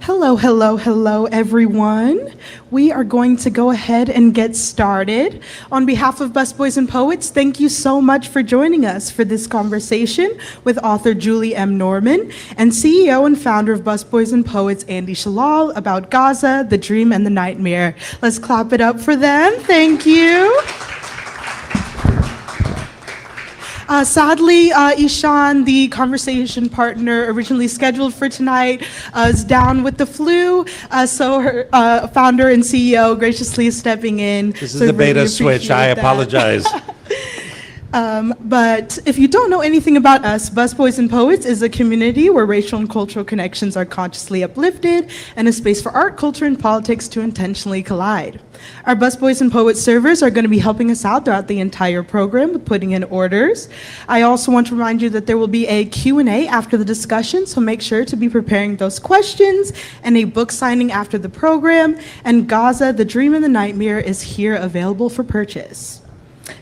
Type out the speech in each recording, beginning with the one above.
Hello, hello, hello, everyone. We are going to go ahead and get started. On behalf of Busboys and Poets, thank you so much for joining us for this conversation with author Julie M. Norman and CEO and founder of Busboys and Poets, Andy Shalal, about Gaza, the dream and the nightmare. Let's clap it up for them. Thank you. Sadly, Ishan, the conversation partner originally scheduled for tonight, is down with the flu, so her founder and CEO graciously stepping in. This is the beta switch. I apologize. But if you don't know anything about us, Busboys and Poets is a community where racial and cultural connections are consciously uplifted and a space for art, culture, and politics to intentionally collide. Our Busboys and Poets servers are going to be helping us out throughout the entire program with putting in orders. I also want to remind you that there will be a Q&A after the discussion, so make sure to be preparing those questions, and a book signing after the program. And Gaza, the Dream and the Nightmare is here available for purchase.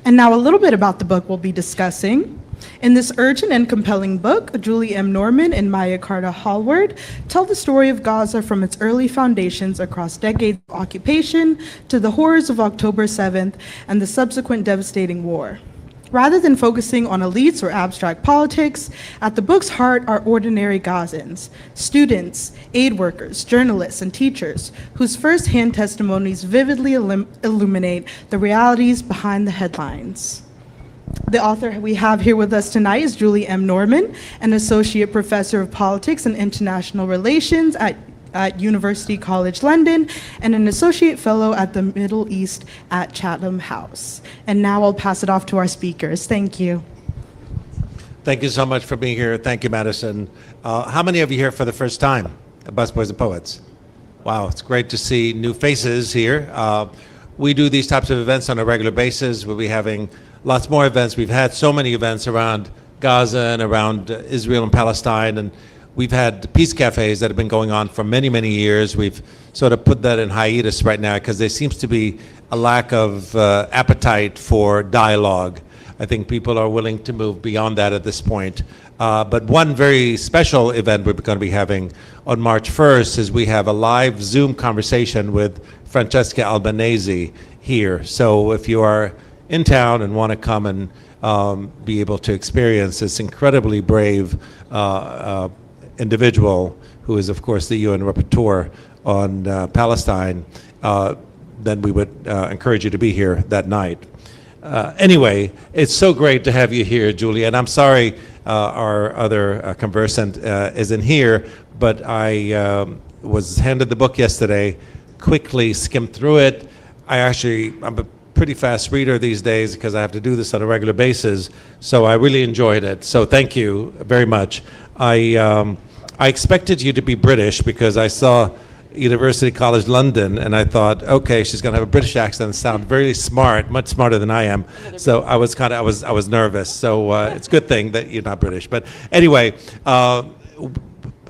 And now a little bit about the book we'll be discussing. In this urgent and compelling book, Julie M. Norman and Maia Carter Hallward tell the story of Gaza from its early foundations across decades of occupation to the horrors of October 7th and the subsequent devastating war. Rather than focusing on elites or abstract politics, at the book's heart are ordinary Gazans, students, aid workers, journalists, and teachers whose first-hand testimonies vividly illuminate the realities behind the headlines. The author we have here with us tonight is Julie M. Norman, an associate professor of politics and international relations at University College London, and an associate fellow at the Middle East at Chatham House. And now I'll pass it off to our speakers. Thank you. Thank you so much for being here. Thank you, Madison. How many of you here for the first time at Busboys and Poets? Wow, it's great to see new faces here. We do these types of events on a regular basis. We'll be having lots more events. We've had so many events around Gaza and around Israel and Palestine, and we've had peace cafes that have been going on for many, many years. We've sort of put that in hiatus right now because there seems to be a lack of appetite for dialogue. I think people are willing to move beyond that at this point. But one very special event we're going to be having on March 1st is we have a live Zoom conversation with Francesca Albanese here. So if you are in town and want to come and be able to experience this incredibly brave individual who is, of course, the UN rapporteur on Palestine, then we would encourage you to be here that night. Anyway, it's so great to have you here, Julie, and I'm sorry our other conversant isn't here, but I was handed the book yesterday, quickly skimmed through it. I'm a pretty fast reader these days because I have to do this on a regular basis, so I really enjoyed it. So thank you very much. I expected you to be British because I saw University College London and I thought, okay, she's going to have a British accent and sound very smart, much smarter than I am. So I was nervous. So it's a good thing that you're not British. But anyway, a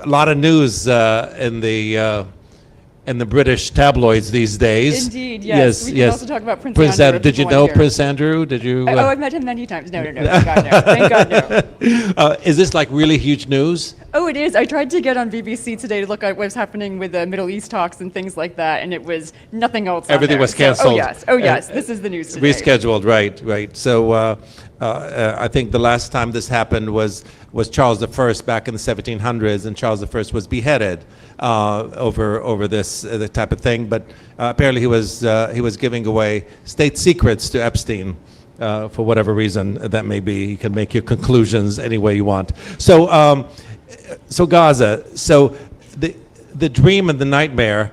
lot of news in the British tabloids these days. Indeed, yes. We can also talk about Prince Andrew. Did you know Prince Andrew? Did you? Oh, I've met him many times. No. Thank God, no. Thank God, no. Is this like really huge news? Oh, it is. I tried to get on BBC today to look at what's happening with the Middle East talks and things like that, and it was nothing else. Everything was canceled. Oh yes. This is the news today. Rescheduled, right. So I think the last time this happened was Charles I back in the 1700s, and Charles I was beheaded over this type of thing. But apparently he was giving away state secrets to Epstein. For whatever reason that may be. You can make your conclusions any way you want. So Gaza, so the dream and the nightmare,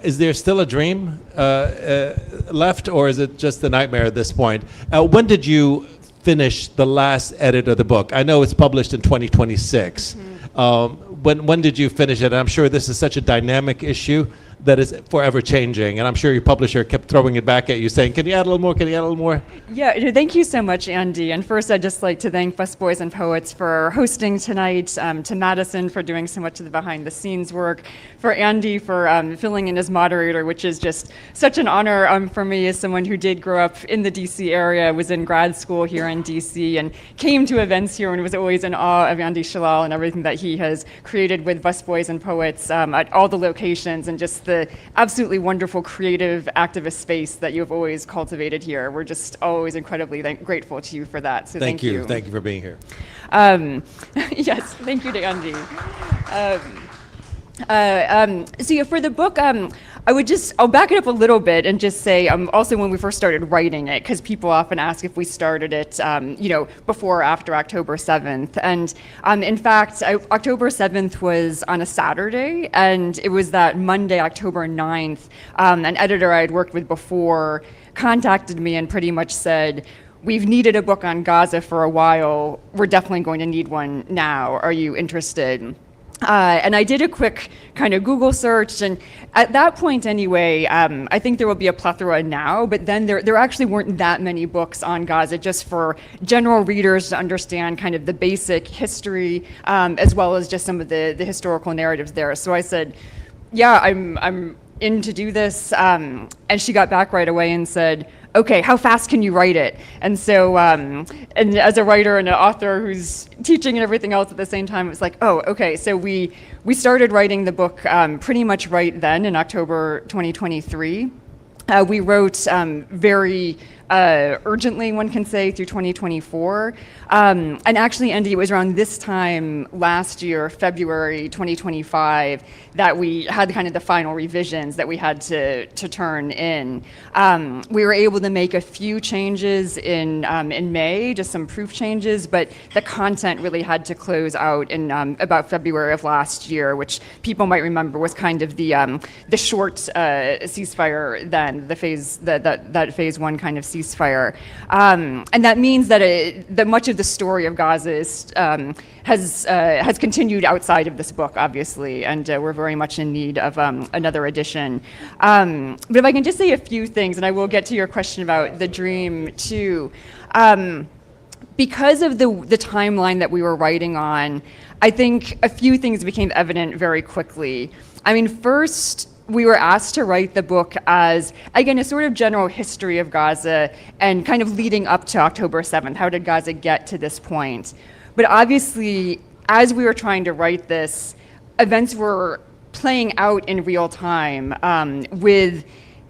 is there still a dream left, or is it just the nightmare at this point? When did you finish the last edit of the book? I know it's published in 2026. Mm-hmm. When did you finish it? I'm sure this is such a dynamic issue that is forever changing. And I'm sure your publisher kept throwing it back at you saying, can you add a little more, can you add a little more? Yeah, thank you so much, Andy. And first, I'd just like to thank Busboys and Poets for hosting tonight, to Madison for doing so much of the behind-the-scenes work, for Andy for filling in as moderator, which is just such an honor for me as someone who did grow up in the DC area, was in grad school here in DC, and came to events here and was always in awe of Andy Shalal and everything that he has created with Busboys and Poets at all the locations, and just the absolutely wonderful creative activist space that you have always cultivated here. We're just always incredibly grateful to you for that. So thank you. Thank you for being here. Yes, thank you to Andy. So yeah, for the book, I'll back it up a little bit and just say, also when we first started writing it, because people often ask if we started it, before or after October 7th. And in fact, October 7th was on a Saturday, and it was that Monday, October 9th, an editor I had worked with before contacted me and pretty much said, we've needed a book on Gaza for a while. We're definitely going to need one now. Are you interested? And I did a quick kind of Google search, and at that point anyway, I think there will be a plethora now, but then there actually weren't that many books on Gaza just for general readers to understand kind of the basic history, as well as just some of the historical narratives there. So I said, yeah, I'm in to do this, and she got back right away and said, okay, how fast can you write it? And so, and as a writer and an author who's teaching and everything else at the same time, it was like, oh, okay. So we started writing the book pretty much right then in October 2023. We wrote very urgently, one can say, through 2024. And actually, Andy, it was around this time last year, February 2025, that we had kind of the final revisions that we had to turn in. We were able to make a few changes in May, just some proof changes, but the content really had to close out in about February of last year, which people might remember was kind of the short ceasefire then, the that phase one kind of ceasefire. And that means that much of the story of Gaza has continued outside of this book, obviously, and we're very much in need of another edition. But if I can just say a few things, and I will get to your question about the dream too. Because of the timeline that we were writing on, I think a few things became evident very quickly. I mean, first, we were asked to write the book as, again, a sort of general history of Gaza and kind of leading up to October 7th. How did Gaza get to this point? But obviously, as we were trying to write this, events were playing out in real time with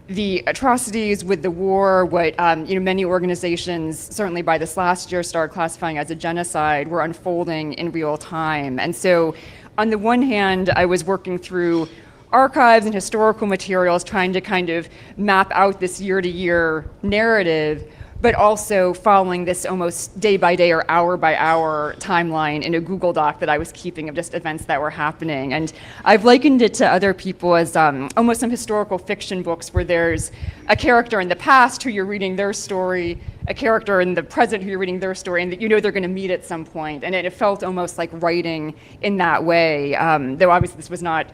the atrocities, with the war, what many organizations, certainly by this last year, started classifying as a genocide, were unfolding in real time. And so, on the one hand, I was working through archives and historical materials trying to kind of map out this year-to-year narrative, but also following this almost day-by-day or hour-by-hour timeline in a Google Doc that I was keeping of just events that were happening. And I've likened it to other people as almost some historical fiction books where there's a character in the past who you're reading their story, a character in the present who you're reading their story, and that you know they're going to meet at some point. And it felt almost like writing in that way, though obviously this was not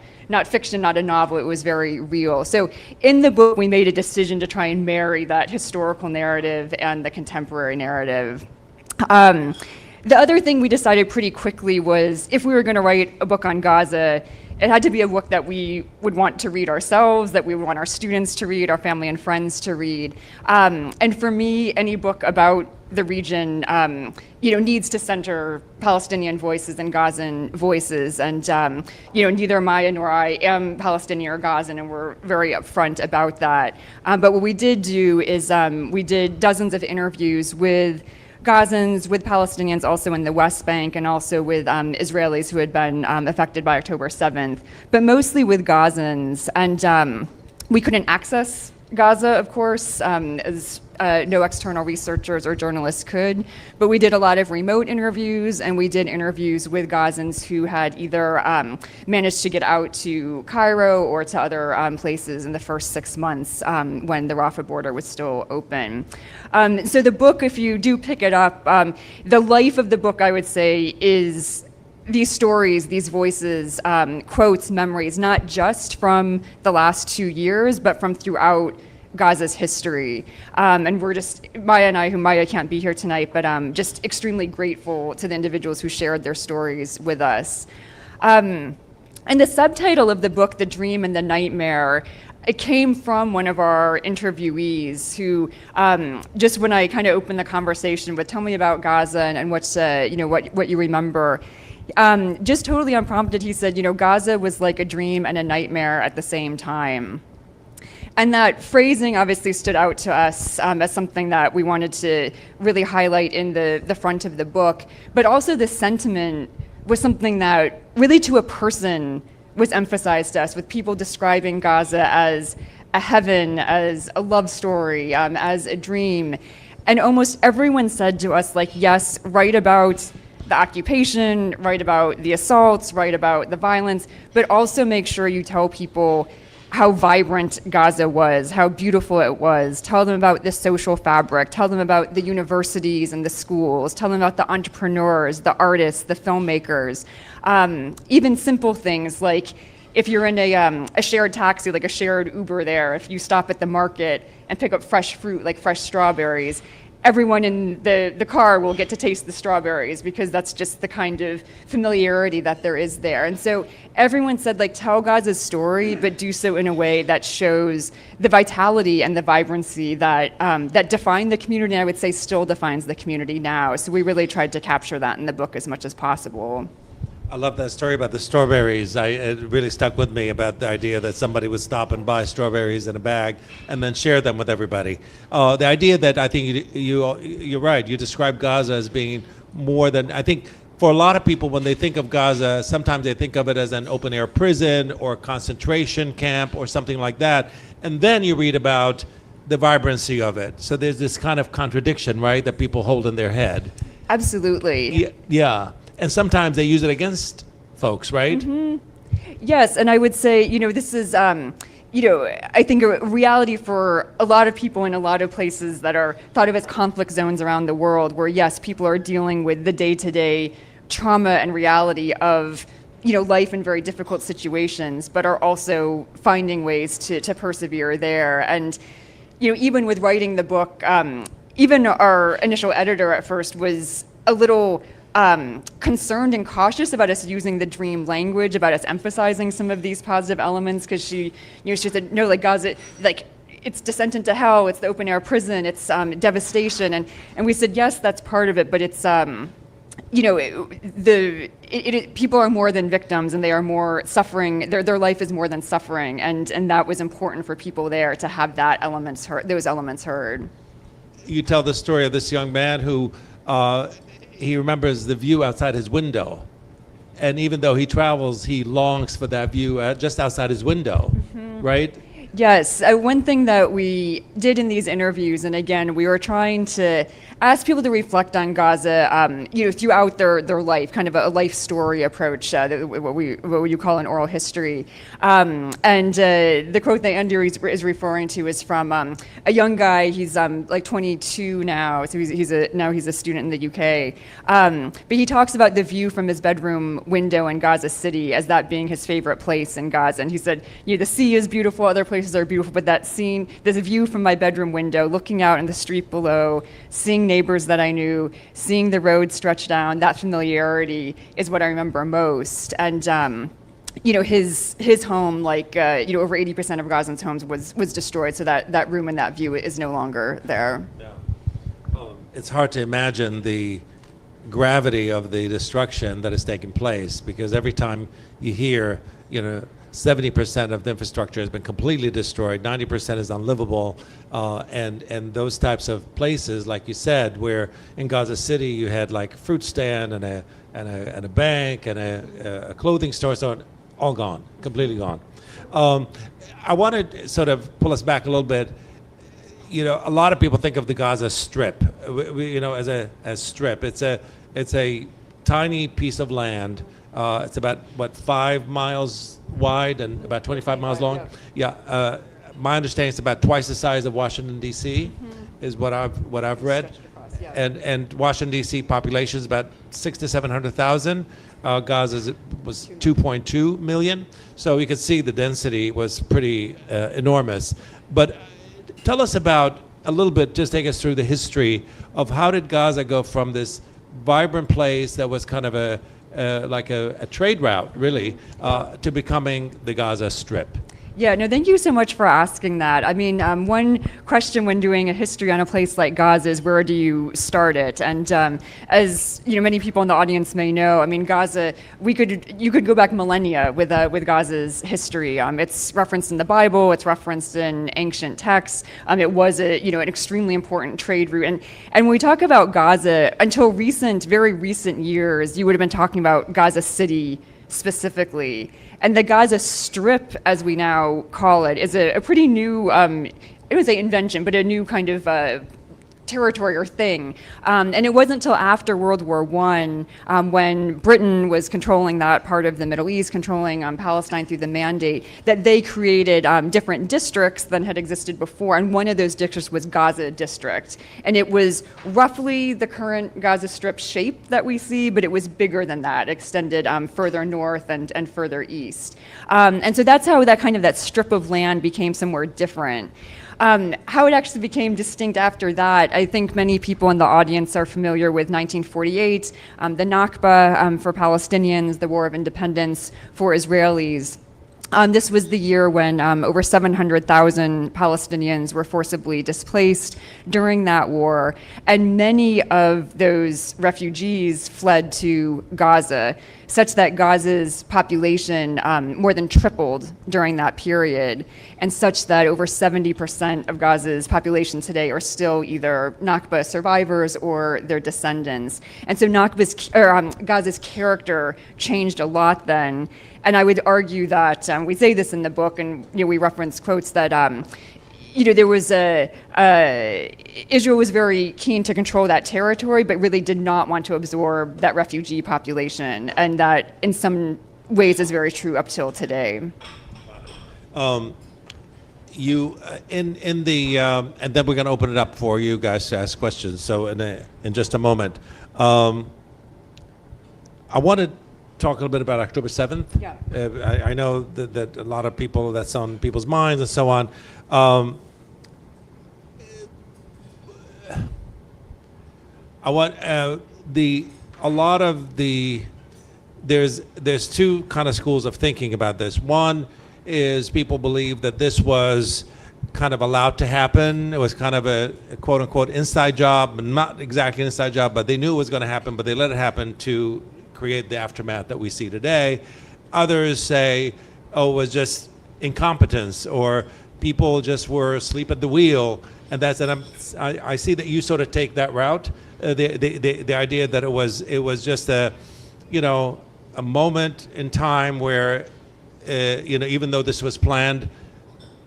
fiction, not a novel, it was very real. So in the book, we made a decision to try and marry that historical narrative and the contemporary narrative. The other thing we decided pretty quickly was if we were going to write a book on Gaza, it had to be a book that we would want to read ourselves, that we would want our students to read, our family and friends to read. And for me, any book about the region, needs to center Palestinian voices and Gazan voices. And, neither Maia nor I am Palestinian or Gazan, and we're very upfront about that. But what we did do is we did dozens of interviews with Gazans, with Palestinians also in the West Bank, and also with Israelis who had been affected by October 7th, but mostly with Gazans. And we couldn't access Gaza, of course, as no external researchers or journalists could, but we did a lot of remote interviews, and we did interviews with Gazans who had either managed to get out to Cairo or to other places in the first 6 months when the Rafah border was still open. So the book, if you do pick it up, the life of the book, I would say, is these stories, these voices, quotes, memories, not just from the last 2 years, but from throughout Gaza's history. And we're just, Maya and I, who Maya can't be here tonight, but just extremely grateful to the individuals who shared their stories with us. And the subtitle of the book, The Dream and the Nightmare, it came from one of our interviewees who, just when I kind of opened the conversation with, tell me about Gaza and what's, what you remember, just totally unprompted, he said, Gaza was like a dream and a nightmare at the same time. And that phrasing obviously stood out to us as something that we wanted to really highlight in the front of the book, but also the sentiment was something that really to a person was emphasized to us, with people describing Gaza as a heaven, as a love story, as a dream. And almost everyone said to us, like, yes, write about the occupation, write about the assaults, write about the violence, but also make sure you tell people how vibrant Gaza was, how beautiful it was. Tell them about the social fabric. Tell them about the universities and the schools. Tell them about the entrepreneurs, the artists, the filmmakers. Even simple things like if you're in a shared taxi, like a shared Uber there, if you stop at the market and pick up fresh fruit, like fresh strawberries, everyone in the car will get to taste the strawberries because that's just the kind of familiarity that there is there. And so everyone said, like, tell Gaza's story, but do so in a way that shows the vitality and the vibrancy that that defined the community, and I would say still defines the community now. So we really tried to capture that in the book as much as possible. I love that story about the strawberries. It really stuck with me about the idea that somebody would stop and buy strawberries in a bag and then share them with everybody. The idea that I think you're right. You describe Gaza as being more than, I think for a lot of people when they think of Gaza, sometimes they think of it as an open air prison or concentration camp or something like that. And then you read about the vibrancy of it. So there's this kind of contradiction, right, that people hold in their head. Absolutely. Yeah. And sometimes they use it against folks, right? Mm-hmm. Yes, and I would say, this is, I think a reality for a lot of people in a lot of places that are thought of as conflict zones around the world, where yes, people are dealing with the day-to-day trauma and reality of, life in very difficult situations, but are also finding ways to persevere there. And, even with writing the book, even our initial editor at first was a little concerned and cautious about us using the dream language, about us emphasizing some of these positive elements, because she said, no, like Gaza, like it's descent into hell, it's the open air prison, it's devastation, and we said yes, that's part of it, but it's people are more than victims, and they are more suffering. Their life is more than suffering, and that was important for people there to have those elements heard. You tell the story of this young man who. He remembers the view outside his window. And even though he travels, he longs for that view just outside his window, right? Yes. One thing that we did in these interviews, and again, we were trying to ask people to reflect on Gaza, throughout their life, kind of a life story approach, what you call an oral history. And the quote that Andrew is referring to is from a young guy. He's like 22 now, so he's a student in the UK. But he talks about the view from his bedroom window in Gaza City as that being his favorite place in Gaza. And he said, the sea is beautiful, other places are beautiful, but that scene, there's a view from my bedroom window, looking out in the street below, seeing neighbors that I knew, seeing the road stretch down, that familiarity is what I remember most. And his home, like over 80% of Gazans' homes was destroyed, so that room and that view is no longer there. Yeah. It's hard to imagine the gravity of the destruction that has taken place, because every time you hear, 70% of the infrastructure has been completely destroyed, 90% is unlivable, and those types of places, like you said, where in Gaza City you had like fruit stand and a bank and a clothing store, so all gone, completely gone. I want to sort of pull us back a little bit. A lot of people think of the Gaza Strip, as strip. It's a tiny piece of land. It's about 5 miles wide and about 25 miles long. Yeah. My understanding is about twice the size of Washington D.C. Is what I've read. And Washington D.C. population is about 600,000 to 700,000. Gaza was 2.2 million. So you could see the density was pretty enormous. But tell us about a little bit, just take us through the history of how did Gaza go from this vibrant place that was kind of like a trade route, really, to becoming the Gaza Strip. Yeah, no, thank you so much for asking that. I mean, one question when doing a history on a place like Gaza is where do you start it? And as you know, many people in the audience may know, I mean, Gaza, you could go back millennia with Gaza's history. It's referenced in the Bible, it's referenced in ancient texts. It was an extremely important trade route. And when we talk about Gaza, until very recent years, you would have been talking about Gaza City specifically. And the Gaza Strip, as we now call it, is a pretty new, I would say invention, but a new kind of territory or thing. And it wasn't until after World War I, when Britain was controlling that part of the Middle East, controlling Palestine through the Mandate, that they created different districts than had existed before. And one of those districts was Gaza District. And it was roughly the current Gaza Strip shape that we see, but it was bigger than that, extended further north and further east. And so that's how that strip of land became somewhere different. How it actually became distinct after that, I think many people in the audience are familiar with 1948, the Nakba for Palestinians, the War of Independence for Israelis. This was the year when over 700,000 Palestinians were forcibly displaced during that war, and many of those refugees fled to Gaza, such that Gaza's population more than tripled during that period, and such that over 70% of Gaza's population today are still either Nakba survivors or their descendants. And so Gaza's character changed a lot then. And I would argue that we say this in the book, and we reference quotes that there was Israel was very keen to control that territory, but really did not want to absorb that refugee population, and that in some ways is very true up till today. You in the and then we're going to open it up for you guys to ask questions. So in just a moment, I want to talk a little bit about October 7th. Yeah. I know that a lot of people, that's on people's minds and so on. I want there's two kind of schools of thinking about this. One is people believe that this was kind of allowed to happen. It was kind of a quote unquote inside job, not exactly an inside job, but they knew it was going to happen, but they let it happen to create the aftermath that we see today. Others say, oh, it was just incompetence, or people just were asleep at the wheel, and I see that you sort of take that route. The idea that it was just a moment in time where even though this was planned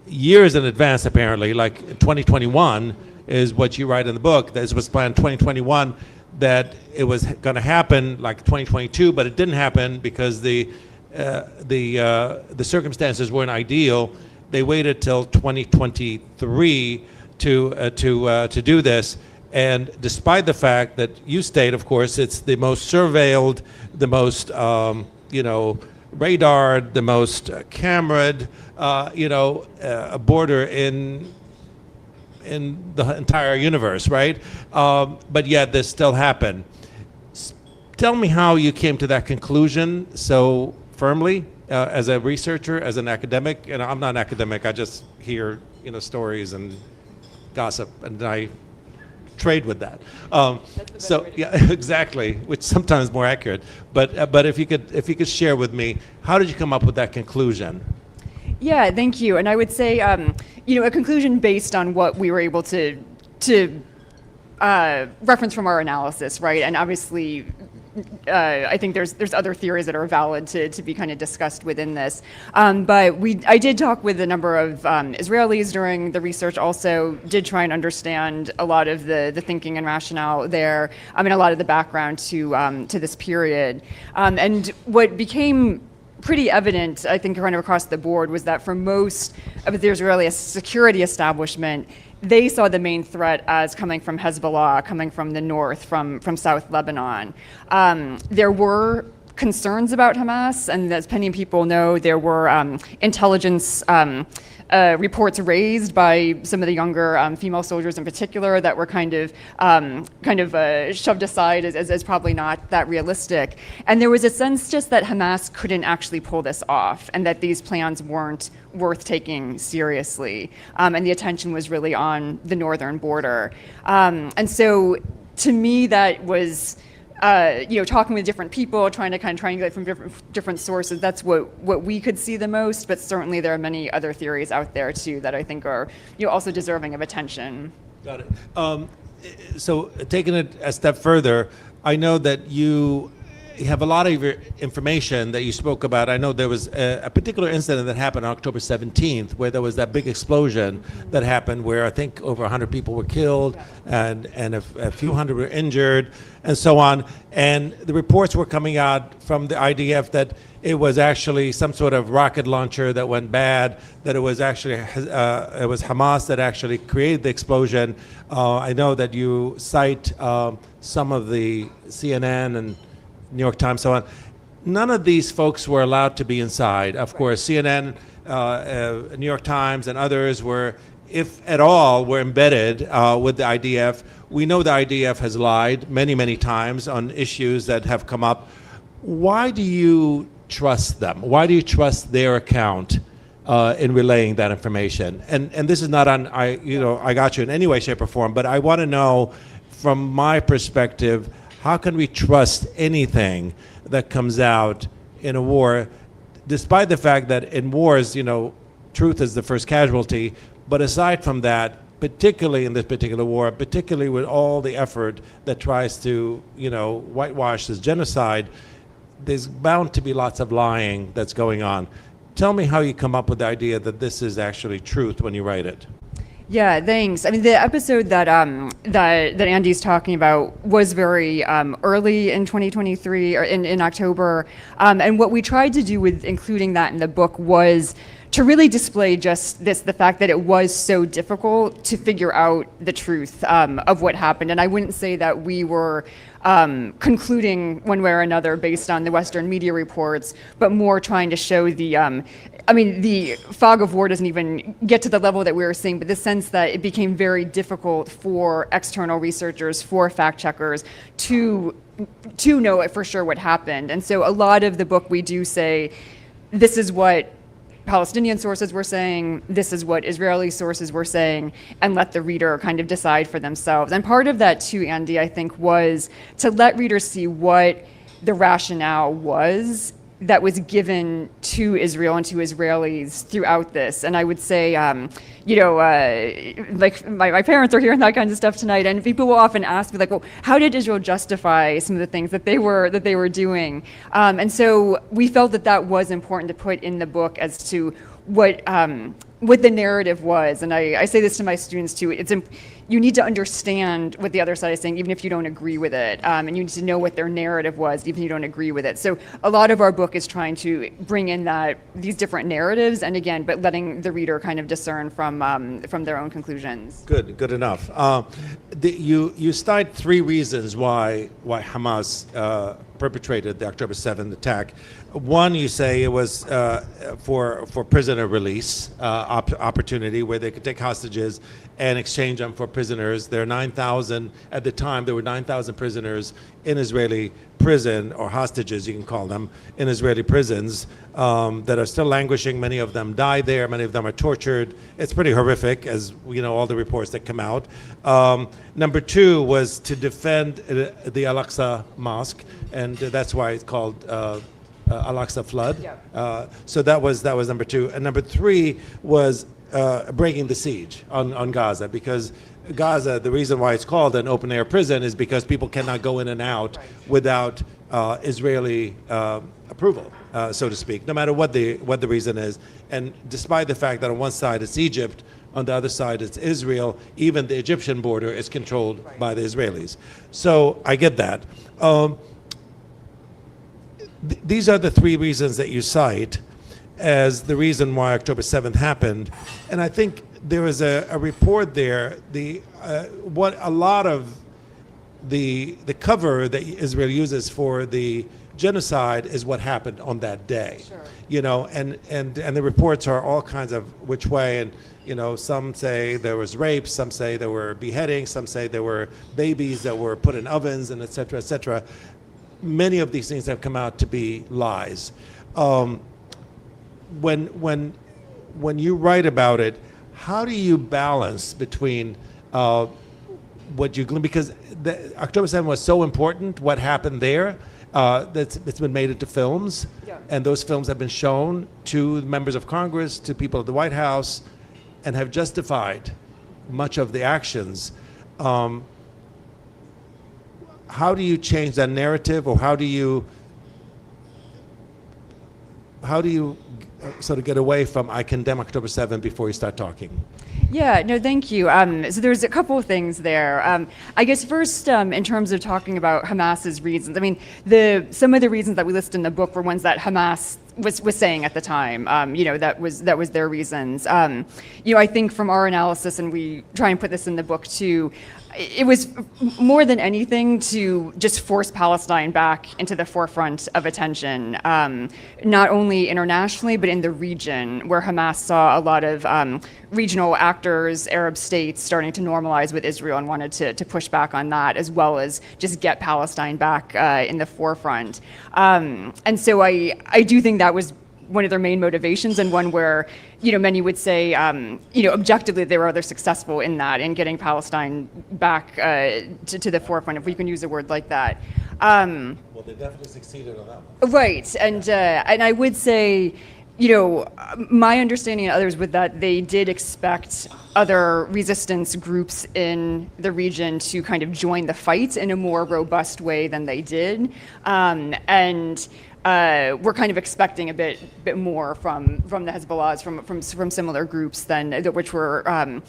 years in advance, apparently, like 2021 is what you write in the book. This was planned 2021. That it was going to happen like 2022, but it didn't happen because the circumstances weren't ideal. They waited till 2023 to do this, and despite the fact that you state, of course, it's the most surveilled, the most radared, the most cameraed, border in the entire universe, right? But yet this still happened. Tell me how you came to that conclusion so firmly as a researcher, as an academic. And I'm not an academic, I just hear stories and gossip, and I trade with that. So yeah, exactly, which sometimes more accurate. But if you could share with me, how did you come up with that conclusion? Yeah, thank you. And I would say, a conclusion based on what we were able to reference from our analysis, right? And obviously, I think there's other theories that are valid to be kind of discussed within this. But I did talk with a number of Israelis during the research. Also, did try and understand a lot of the thinking and rationale there. A lot of the background to this period. And what became pretty evident, I think, kind of across the board, was that for most of the Israeli security establishment, they saw the main threat as coming from Hezbollah, coming from the north, from South Lebanon. There were concerns about Hamas, and as many people know, there were intelligence reports raised by some of the younger female soldiers in particular that were kind of shoved aside as probably not that realistic. And there was a sense just that Hamas couldn't actually pull this off, and that these plans weren't worth taking seriously. And the attention was really on the northern border. And so to me, that was talking with different people, trying to kind of triangulate from different sources. That's what we could see the most, but certainly there are many other theories out there too that I think are also deserving of attention. Got it. So taking it a step further, I know that you have a lot of your information that you spoke about. I know there was a particular incident that happened on October 17th where there was that big explosion that happened where I think over 100 people were killed and a few hundred were injured and so on. And the reports were coming out from the IDF that it was actually some sort of rocket launcher that went bad, that it was actually it was Hamas that actually created the explosion. I know that you cite some of the CNN and New York Times, so on. None of these folks were allowed to be inside. Of course, CNN, New York Times, and others were, if at all, were embedded with the IDF. We know the IDF has lied many, many times on issues that have come up. Why do you trust them? Why do you trust their account in relaying that information? And this is not on I got you in any way, shape, or form, but I want to know, from my perspective, how can we trust anything that comes out in a war, despite the fact that in wars, truth is the first casualty. But aside from that, particularly in this particular war, particularly with all the effort that tries to, whitewash this genocide, there's bound to be lots of lying that's going on. Tell me how you come up with the idea that this is actually truth when you write it. Yeah, thanks. I mean, the episode that Andy's talking about was very early in 2023 or in October, and what we tried to do with including that in the book was to really display just the fact that it was so difficult to figure out the truth of what happened. And I wouldn't say that we were concluding one way or another based on the Western media reports, but more trying to show the fog of war doesn't even get to the level that we were seeing, but the sense that it became very difficult for external researchers, for fact checkers to know for sure what happened. And so a lot of the book we do say, this is what Palestinian sources were saying, this is what Israeli sources were saying, and let the reader kind of decide for themselves. And part of that too, Andy, I think, was to let readers see what the rationale was that was given to Israel and to Israelis throughout this. And I would say, like my parents are hearing that kind of stuff tonight, and people will often ask me, like, well, how did Israel justify some of the things that they were doing? And so we felt that was important to put in the book as to what the narrative was. And I say this to my students too. You need to understand what the other side is saying, even if you don't agree with it. And you need to know what their narrative was, even if you don't agree with it. So a lot of our book is trying to bring in these different narratives, and again, but letting the reader kind of discern from their own conclusions. Good enough. You cite three reasons why Hamas perpetrated the October 7th attack. One, you say it was for prisoner release opportunity, where they could take hostages and exchange them for prisoners. There are 9,000, at the time, there were 9,000 prisoners in Israeli prison, or hostages, you can call them, in Israeli prisons that are still languishing. Many of them die there. Many of them are tortured. It's pretty horrific, as all the reports that come out. Number two was to defend the Al-Aqsa Mosque, and that's why it's called Al-Aqsa Flood. Yeah. So that was number two. And number three was breaking the siege on Gaza, because Gaza, the reason why it's called an open air prison is because people cannot go in and out without Israeli approval, so to speak, no matter what the reason is. And despite the fact that on one side it's Egypt, on the other side it's Israel, even the Egyptian border is controlled by the Israelis. So I get that. These are the three reasons that you cite as the reason why October 7th happened. And I think there was a report there, what a lot of the cover that Israel uses for the genocide is what happened on that day. Sure. You know, and the reports are all kinds of which way, and you know, some say there was rape, some say there were beheadings, some say there were babies that were put in ovens, and et cetera, et cetera. Many of these things have come out to be lies. When you write about it, how do you balance between what you glean, because October 7th was so important, what happened there, it's been made into films, Yeah. and those films have been shown to members of Congress, to people at the White House, and have justified much of the actions. How do you change that narrative, or how do you sort of get away from I condemn October 7th before you start talking? Yeah, no, thank you. So there's a couple of things there. I guess first, in terms of talking about Hamas's reasons, I mean, some of the reasons that we list in the book were ones that Hamas was saying at the time. That was their reasons. I think from our analysis, and we try and put this in the book too, it was more than anything to just force Palestine back into the forefront of attention, not only internationally, but in the region, where Hamas saw a lot of regional actors, Arab states, starting to normalize with Israel and wanted to push back on that, as well as just get Palestine back in the forefront. And so I do think that was one of their main motivations, and one where, many would say, objectively they were rather successful in that, in getting Palestine back to the forefront, if we can use a word like that. Well, they definitely succeeded on that one. Right, and I would say, my understanding and others with that, they did expect other resistance groups in the region to kind of join the fight in a more robust way than they did, and we're kind of expecting a bit more from the Hezbollahs, from similar groups which were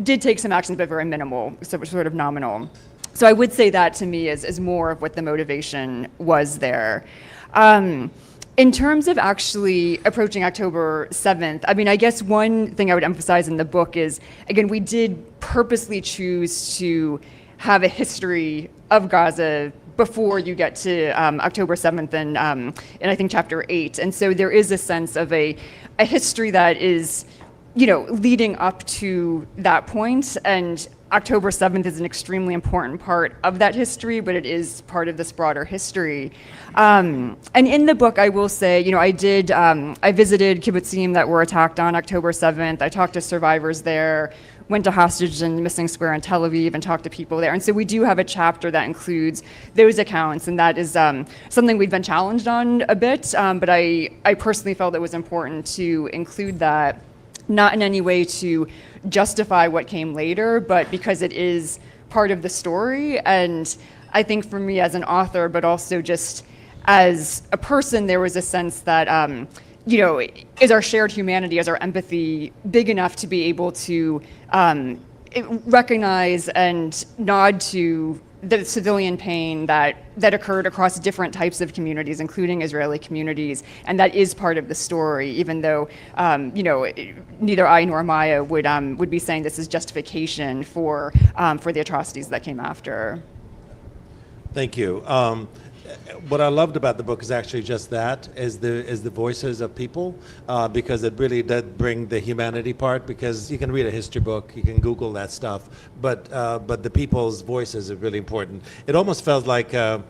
did take some actions, but very minimal, so sort of nominal. So I would say that to me is more of what the motivation was there. In terms of actually approaching October 7th, I mean, I guess one thing I would emphasize in the book is, again, we did purposely choose to have a history of Gaza before you get to October 7th and I think chapter 8. And so there is a sense of a history that is, leading up to that point, and October 7th is an extremely important part of that history, but it is part of this broader history. And in the book, I will say, I visited kibbutzim that were attacked on October 7th. I talked to survivors there, went to Hostage and Missing Square in Tel Aviv and talked to people there. And so we do have a chapter that includes those accounts, and that is something we've been challenged on a bit, but I personally felt it was important to include that, not in any way to justify what came later, but because it is part of the story. And I think for me as an author, but also just as a person, there was a sense that, is our shared humanity, is our empathy big enough to be able to recognize and nod to the civilian pain that occurred across different types of communities, including Israeli communities, and that is part of the story, even though neither I nor Maia would be saying this is justification for the atrocities that came after. Thank you. What I loved about the book is actually just that, is the voices of people, because it really did bring the humanity part, because you can read a history book, you can Google that stuff, but the people's voices are really important. It almost felt like a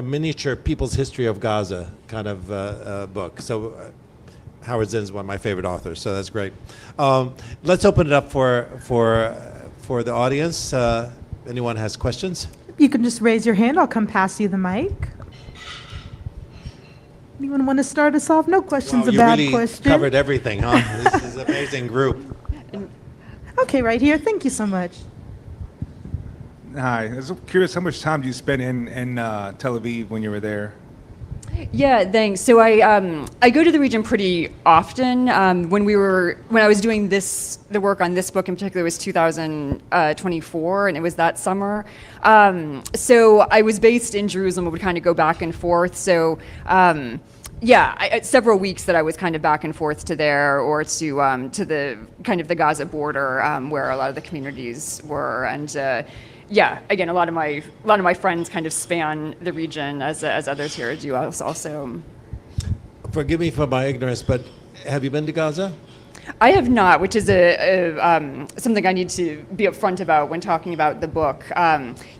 miniature People's History of Gaza kind of book. So Howard Zinn's one of my favorite authors, so that's great. Let's open it up for the audience. Anyone has questions? You can just raise your hand. I'll come pass you the mic. Anyone want to start us off? No questions, Wow, a bad you really question. covered everything, huh? This is an amazing group. Okay, right here. Thank you so much. Hi, I was curious, how much time do you spend in Tel Aviv when you were there? Yeah, thanks. So I go to the region pretty often. When I was doing the work on this book in particular, was 2024, and it was that summer. So I was based in Jerusalem, and would kind of go back and forth. So several weeks that I was kind of back and forth to there, or to the kind of the Gaza border, where a lot of the communities were, and yeah, again, a lot of my friends kind of span the region as others here do also. Forgive me for my ignorance, but have you been to Gaza? I have not, which is something I need to be upfront about when talking about the book.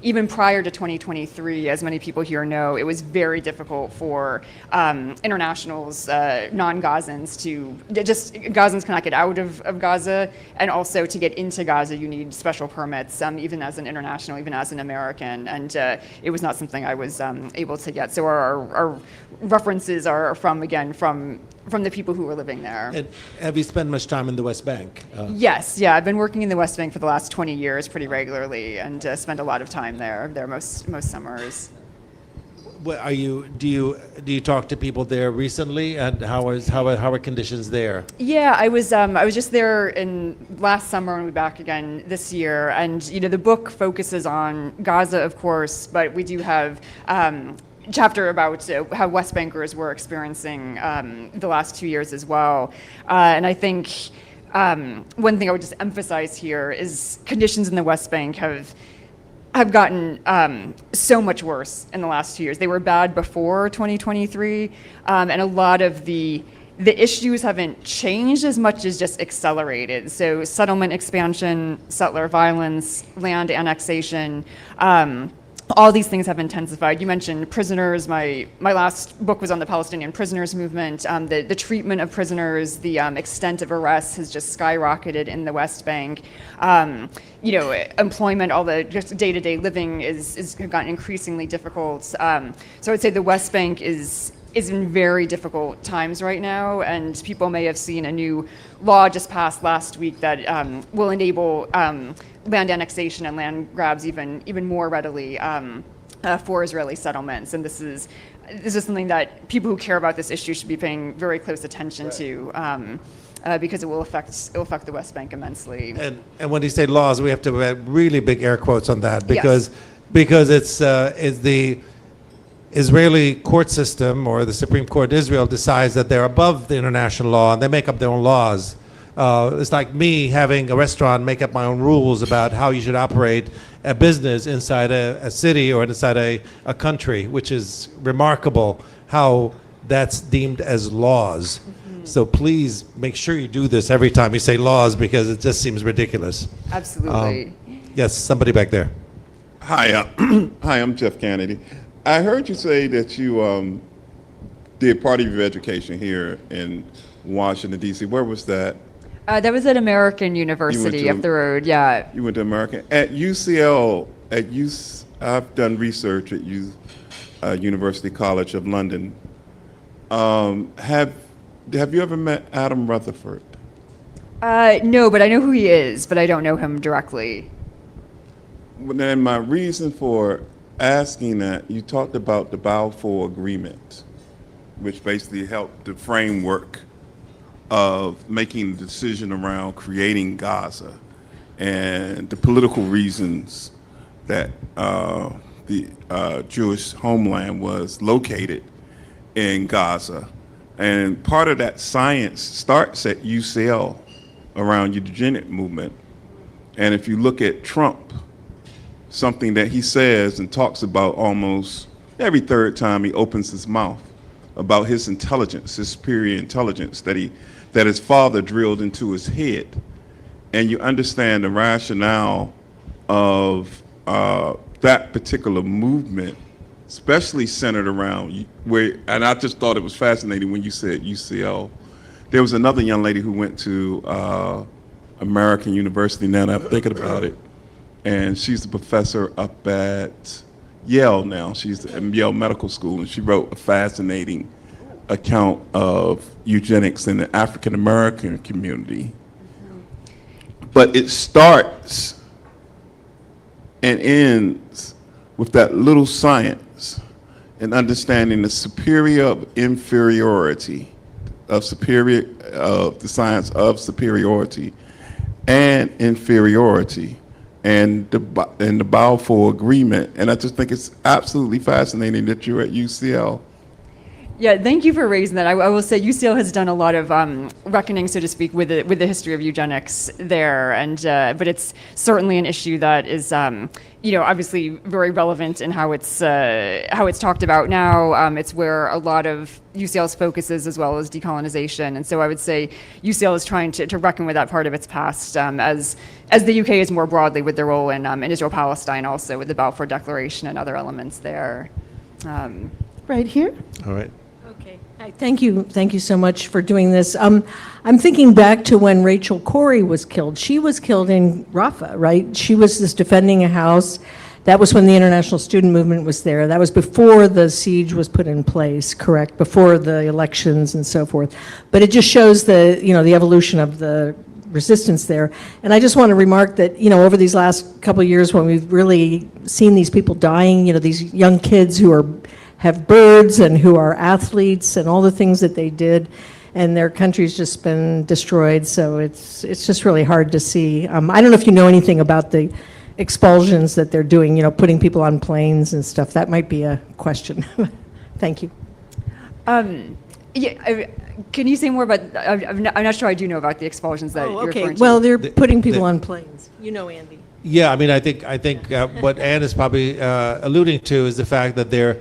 Even prior to 2023, as many people here know, it was very difficult for internationals, non-Gazans, Gazans cannot get out of Gaza, and also to get into Gaza, you need special permits, even as an international, even as an American, and it was not something I was able to get. So our references are from the people who were living there. And have you spent much time in the West Bank? Yes, yeah, I've been working in the West Bank for the last 20 years pretty regularly, and spend a lot of time there most summers. Do you talk to people there recently, and how are conditions there? Yeah, I was just there in last summer and we'll be back again this year, and the book focuses on Gaza, of course, but we do have chapter about how West Bankers were experiencing the last 2 years as well. And I think one thing I would just emphasize here is conditions in the West Bank have gotten so much worse in the last 2 years. They were bad before 2023, and a lot of the issues haven't changed as much as just accelerated. So settlement expansion, settler violence, land annexation, all these things have intensified. You mentioned prisoners. My last book was on the Palestinian prisoners movement. The treatment of prisoners, the extent of arrests has just skyrocketed in the West Bank. Employment, all the just day-to-day living is gotten increasingly difficult. So I would say the West Bank is in very difficult times right now, and people may have seen a new law just passed last week that will enable land annexation and land grabs even more readily for Israeli settlements. And this is something that people who care about this issue should be paying very close attention to, because it will affect the West Bank immensely. And when you say laws, we have to have really big air quotes on that, because it's the Israeli court system, or the Supreme Court of Israel, decides that they're above the international law and they make up their own laws. It's like me having a restaurant make up my own rules about how you should operate a business inside a city or inside a country, which is remarkable how that's deemed as laws. Mm-hmm. So please make sure you do this every time you say laws, because it just seems ridiculous. Absolutely. Yes, somebody back there. Hi, hi, I'm Jeff Kennedy. I heard you say that you did part of your education here in Washington, D.C. Where was that? That was at American University up the road, yeah. You went to American. At UCL, I've done research at University College of London. Have you ever met Adam Rutherford? No, but I know who he is, but I don't know him directly. Well, then my reason for asking that, you talked about the Balfour Agreement, which basically helped the framework of making the decision around creating Gaza and the political reasons that the Jewish homeland was located in Gaza. And part of that science starts at UCL around the eugenic movement. And if you look at Trump, something that he says and talks about almost every third time he opens his mouth about his intelligence, his superior intelligence that his father drilled into his head. And you understand the rationale of that particular movement, especially centered around and I just thought it was fascinating when you said UCL. There was another young lady who went to American University, now that I'm thinking about it, and she's a professor up at Yale now. She's in Yale Medical School, and she wrote a fascinating account of eugenics in the African American community. But it starts and ends with that little science and understanding the superior of inferiority, of the science of superiority and inferiority, and the Balfour Agreement. And I just think it's absolutely fascinating that you're at UCL. Yeah, thank you for raising that. I will say UCL has done a lot of reckoning, so to speak, with the history of eugenics there, and but it's certainly an issue that is, obviously very relevant in how it's talked about now. It's where a lot of UCL's focus is, as well as decolonization, and so I would say UCL is trying to reckon with that part of its past, as the UK is more broadly with their role in Israel-Palestine, also with the Balfour Declaration and other elements there. Right here. All right. Okay. Hi, thank you so much for doing this. I'm thinking back to when Rachel Corrie was killed. She was killed in Rafah, right? She was just defending a house. That was when the international student movement was there. That was before the siege was put in place, correct? Before the elections and so forth. But it just shows the evolution of the resistance there. And I just want to remark that, over these last couple of years when we've really seen these people dying, these young kids who have birds and who are athletes and all the things that they did, and their country's just been destroyed. So it's just really hard to see. I don't know if you know anything about the expulsions that they're doing, putting people on planes and stuff. That might be a question. Thank you. Yeah, can you say more about? I'm not sure I do know about the expulsions that you're referring to. Well, they're putting people on planes. Andy. Yeah, I mean, I think what Anne is probably alluding to is the fact that they're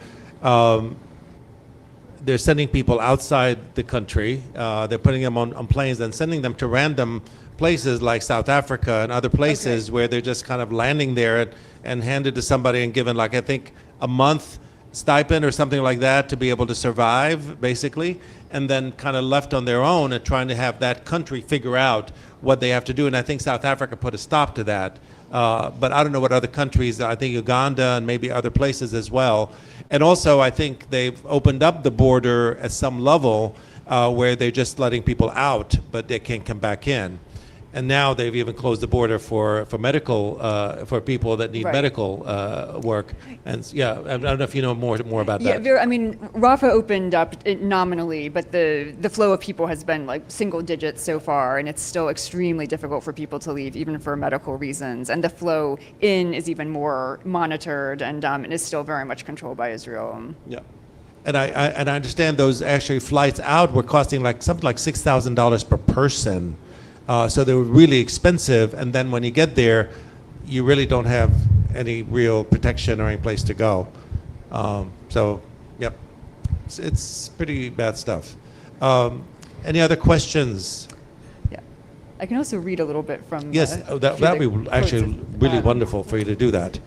sending people outside the country. They're putting them on planes and sending them to random places like South Africa and other places where they're just kind of landing there and handed to somebody and given, like, I think a month stipend or something like that to be able to survive, basically, and then kind of left on their own and trying to have that country figure out what they have to do. And I think South Africa put a stop to that. But I don't know what other countries, I think Uganda and maybe other places as well. And also, I think they've opened up the border at some level where they're just letting people out, but they can't come back in. And now they've even closed the border for medical, for people that need medical work. And yeah, I don't know if you know more about that. Yeah, I mean, Rafah opened up nominally, but the flow of people has been like single digits so far, and it's still extremely difficult for people to leave, even for medical reasons. And the flow in is even more monitored, and is still very much controlled by Israel. Yeah. And I understand those actually flights out were costing something like $6,000 per person. So they were really expensive, and then when you get there, you really don't have any real protection or any place to go. So, yep, it's pretty bad stuff. Any other questions? Yeah, I can also read a little bit from. Yes, that'd be actually really wonderful for you to do that.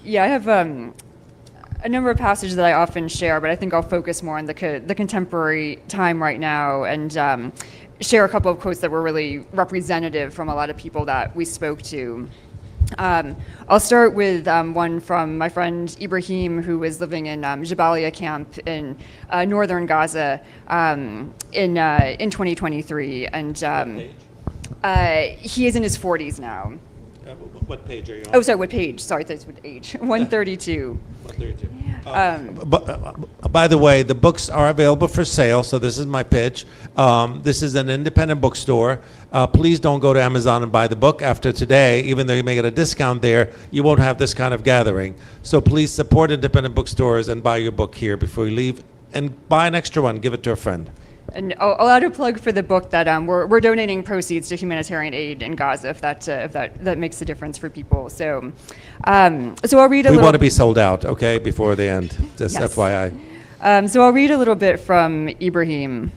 Yeah, I have a number of passages that I often share, but I think I'll focus more on the contemporary time right now, and share a couple of quotes that were really representative from a lot of people that we spoke to. I'll start with one from my friend Ibrahim, who was living in Jabalia camp in northern Gaza in 2023, and he is in his 40s now. What page are you on? Oh, sorry, what page? Sorry, that's what age. 132. 132. By the way, the books are available for sale, so this is my pitch. This is an independent bookstore. Please don't go to Amazon and buy the book after today. Even though you may get a discount there, you won't have this kind of gathering. So please support independent bookstores and buy your book here before you leave. And buy an extra one, give it to a friend. And I'll add a plug for the book that we're donating proceeds to humanitarian aid in Gaza, if that makes a difference for people. So I'll read a little. We want to be sold out, okay, before the end. Just Yes. FYI. So I'll read a little bit from Ibrahim.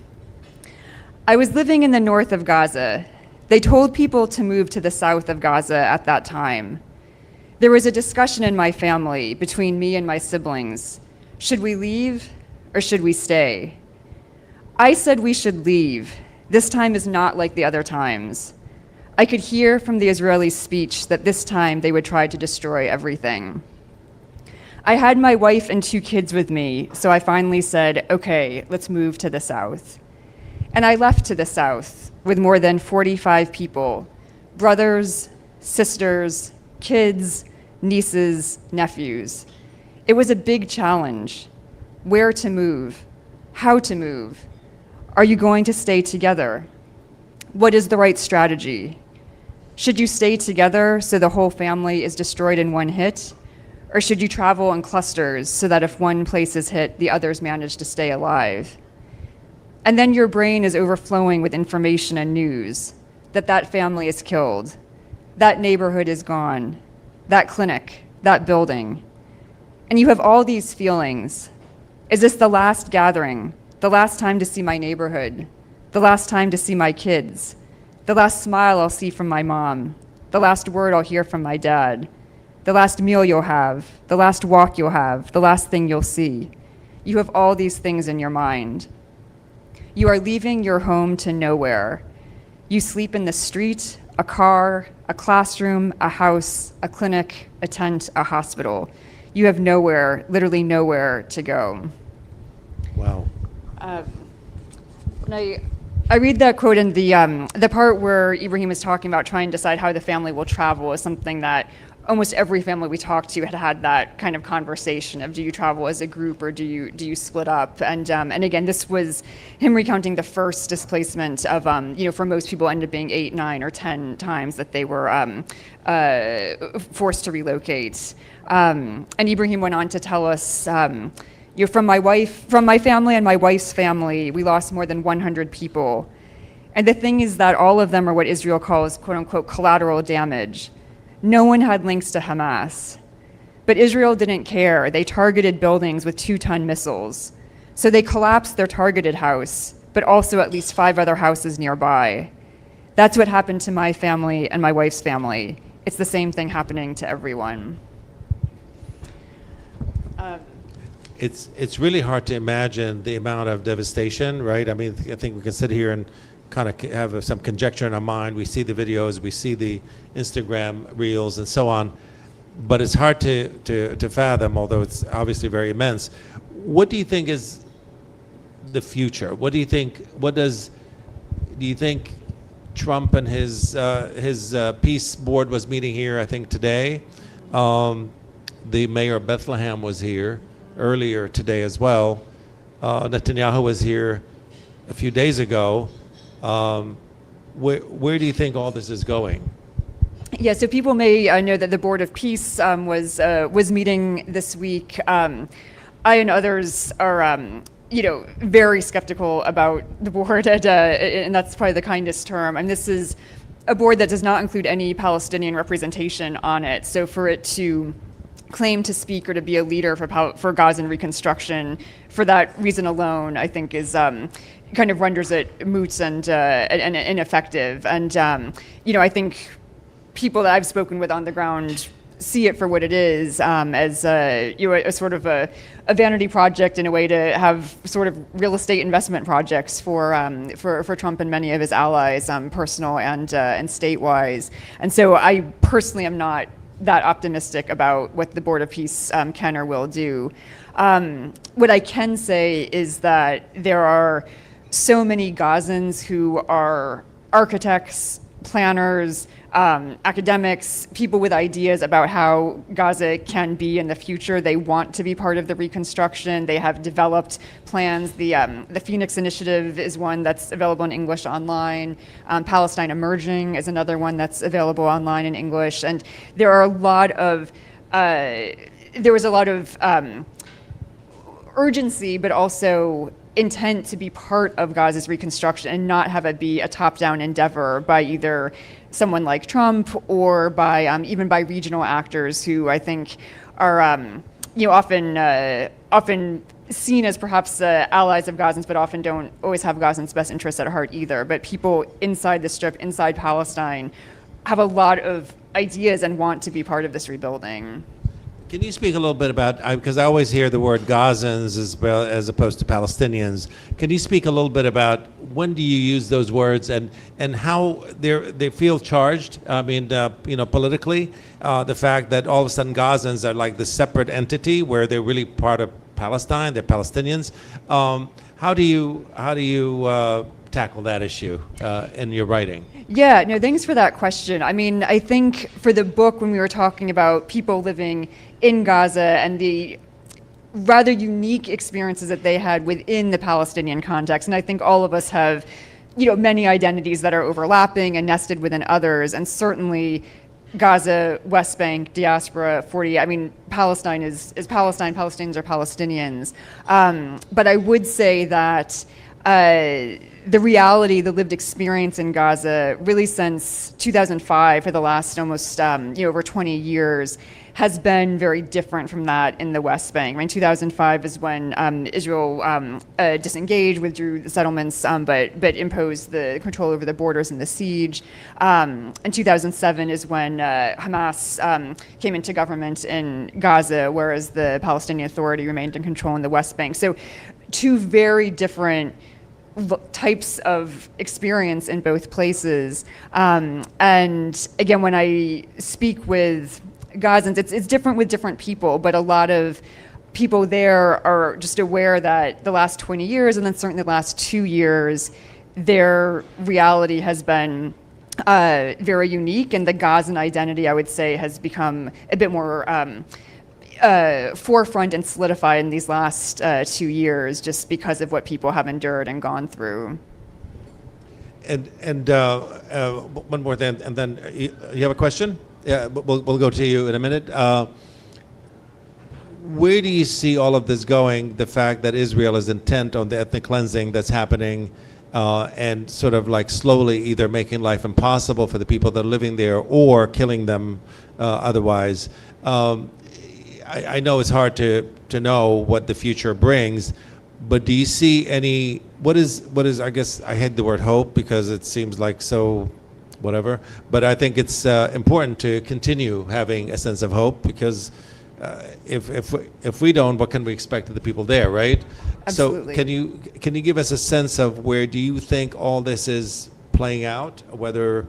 I was living in the north of Gaza. They told people to move to the south of Gaza at that time. There was a discussion in my family between me and my siblings. Should we leave or should we stay? I said we should leave. This time is not like the other times. I could hear from the Israeli speech that this time they would try to destroy everything. I had my wife and 2 kids with me, so I finally said, okay, let's move to the south. And I left to the south with more than 45 people, brothers, sisters, kids, nieces, nephews. It was a big challenge. Where to move? How to move? Are you going to stay together? What is the right strategy? Should you stay together so the whole family is destroyed in one hit? Or should you travel in clusters so that if one place is hit, the others manage to stay alive? And then your brain is overflowing with information and news that that family is killed, that neighborhood is gone, that clinic, that building. And you have all these feelings. Is this the last gathering, the last time to see my neighborhood, the last time to see my kids, the last smile I'll see from my mom, the last word I'll hear from my dad, the last meal you'll have, the last walk you'll have, the last thing you'll see? You have all these things in your mind. You are leaving your home to nowhere. You sleep in the street, a car, a classroom, a house, a clinic, a tent, a hospital. You have nowhere, literally nowhere to go. Wow. And I read that quote in the part where Ibrahim was talking about trying to decide how the family will travel is something that almost every family we talked to had that kind of conversation of, do you travel as a group or do you split up? And again, this was him recounting the first displacement of, for most people ended up being 8, 9, or 10 times that they were forced to relocate. And Ibrahim went on to tell us, from my family and my wife's family, we lost more than 100 people. And the thing is that all of them are what Israel calls, quote unquote, collateral damage. No one had links to Hamas. But Israel didn't care. They targeted buildings with 2-ton missiles. So they collapsed their targeted house, but also at least 5 other houses nearby. That's what happened to my family and my wife's family. It's the same thing happening to everyone. It's really hard to imagine the amount of devastation, right? I mean, I think we can sit here and kind of have some conjecture in our mind. We see the videos, we see the Instagram reels and so on, but it's hard to fathom, although it's obviously very immense. What do you think is the future? What do you think, do you think Trump and his peace board was meeting here, I think today. The mayor of Bethlehem was here earlier today as well. Netanyahu was here a few days ago. Where do you think all this is going? Yeah, so people may know that the Board of Peace was meeting this week. I and others are, very skeptical about the board, and that's probably the kindest term. And this is a board that does not include any Palestinian representation on it. So for it to claim to speak or to be a leader for Gazan reconstruction, for that reason alone, I think is kind of renders it moot and ineffective. And I think people that I've spoken with on the ground see it for what it is, as a sort of a vanity project in a way to have sort of real estate investment projects for Trump and many of his allies, personal and state-wise. And so I personally am not that optimistic about what the Board of Peace can or will do. What I can say is that there are so many Gazans who are architects, planners, academics, people with ideas about how Gaza can be in the future. They want to be part of the reconstruction. They have developed plans. The Phoenix Initiative is one that's available in English online. Palestine Emerging is another one that's available online in English. And there are there was a lot of urgency, but also intent to be part of Gaza's reconstruction and not have it be a top-down endeavor by either someone like Trump or by even by regional actors who I think are often seen as perhaps allies of Gazans, but often don't always have Gazans' best interests at heart either. But people inside the Strip, inside Palestine, have a lot of ideas and want to be part of this rebuilding. Can you speak a little bit about, because I always hear the word Gazans as opposed to Palestinians. Can you speak a little bit about when do you use those words and how they feel charged? I mean, politically, the fact that all of a sudden Gazans are like this separate entity where they're really part of Palestine, they're Palestinians. How do you tackle that issue in your writing? Yeah, no, thanks for that question. I mean, I think for the book, when we were talking about people living in Gaza and the rather unique experiences that they had within the Palestinian context, and I think all of us have, many identities that are overlapping and nested within others, and certainly Gaza, West Bank, diaspora, 40. I mean, Palestine is Palestine. Palestinians are Palestinians. But I would say that the reality, the lived experience in Gaza, really since 2005, for the last almost over 20 years, has been very different from that in the West Bank. I mean, 2005 is when Israel disengaged, withdrew the settlements, but imposed the control over the borders and the siege. And 2007 is when Hamas came into government in Gaza, whereas the Palestinian Authority remained in control in the West Bank. So two very different types of experience in both places. And again, when I speak with Gazans, it's different with different people, but a lot of people there are just aware that the last 20 years, and then certainly the last 2 years, their reality has been very unique, and the Gazan identity, I would say, has become a bit more forefront and solidified in these last 2 years, just because of what people have endured and gone through. And one more thing, and then you have a question? Yeah, we'll go to you in a minute. Where do you see all of this going? The fact that Israel is intent on the ethnic cleansing that's happening, and sort of like slowly either making life impossible for the people that are living there or killing them otherwise. I know it's hard to know what the future brings, but do you see any, what is I guess I hate the word hope because it seems like so whatever, but I think it's important to continue having a sense of hope, because if we don't, what can we expect of the people there, right? Absolutely. So can you give us a sense of where do you think all this is playing out, whether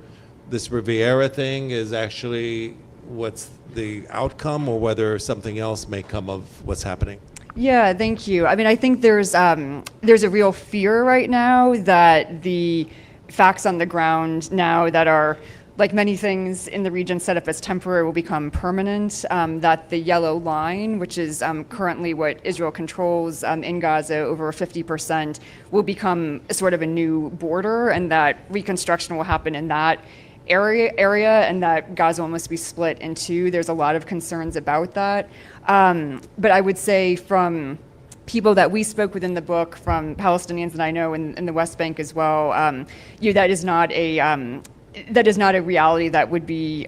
this Riviera thing is actually what's the outcome, or whether something else may come of what's happening? Yeah, thank you. I mean, I think there's a real fear right now that the facts on the ground now that are, like many things in the region, set up as temporary will become permanent, that the yellow line, which is currently what Israel controls in Gaza, over 50%, will become sort of a new border, and that reconstruction will happen in that area, and that Gaza will almost be split in two. There's a lot of concerns about that. But I would say from people that we spoke with in the book, from Palestinians that I know in the West Bank as well, that is not a reality that would be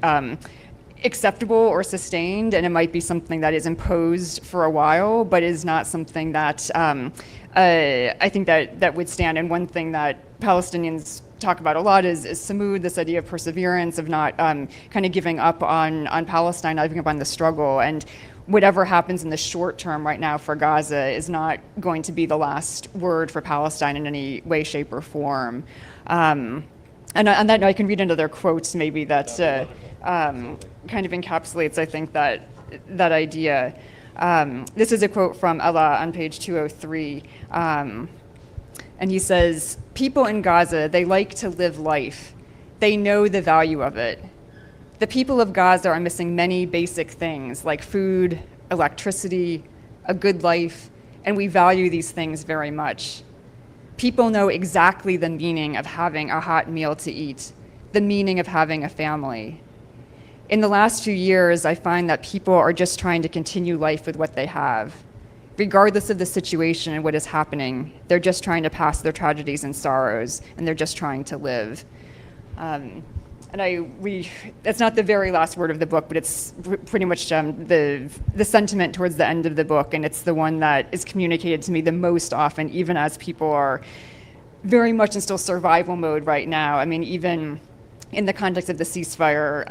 acceptable or sustained, and it might be something that is imposed for a while, but is not something that I think that would stand. And one thing that Palestinians talk about a lot is Samud, this idea of perseverance, of not kind of giving up on Palestine, not giving up on the struggle. And whatever happens in the short term right now for Gaza is not going to be the last word for Palestine in any way, shape, or form. And on that note, I can read into their quotes maybe that kind of encapsulates, I think, that idea. This is a quote from Ella on page 203. And he says, "People in Gaza, they like to live life. They know the value of it. The people of Gaza are missing many basic things like food, electricity, a good life, and we value these things very much. People know exactly the meaning of having a hot meal to eat, the meaning of having a family. In the last few years, I find that people are just trying to continue life with what they have. Regardless of the situation and what is happening, they're just trying to pass their tragedies and sorrows, and they're just trying to live." That's not the very last word of the book, but it's pretty much the sentiment towards the end of the book, and it's the one that is communicated to me the most often, even as people are very much in still survival mode right now. I mean, even in the context of the ceasefire,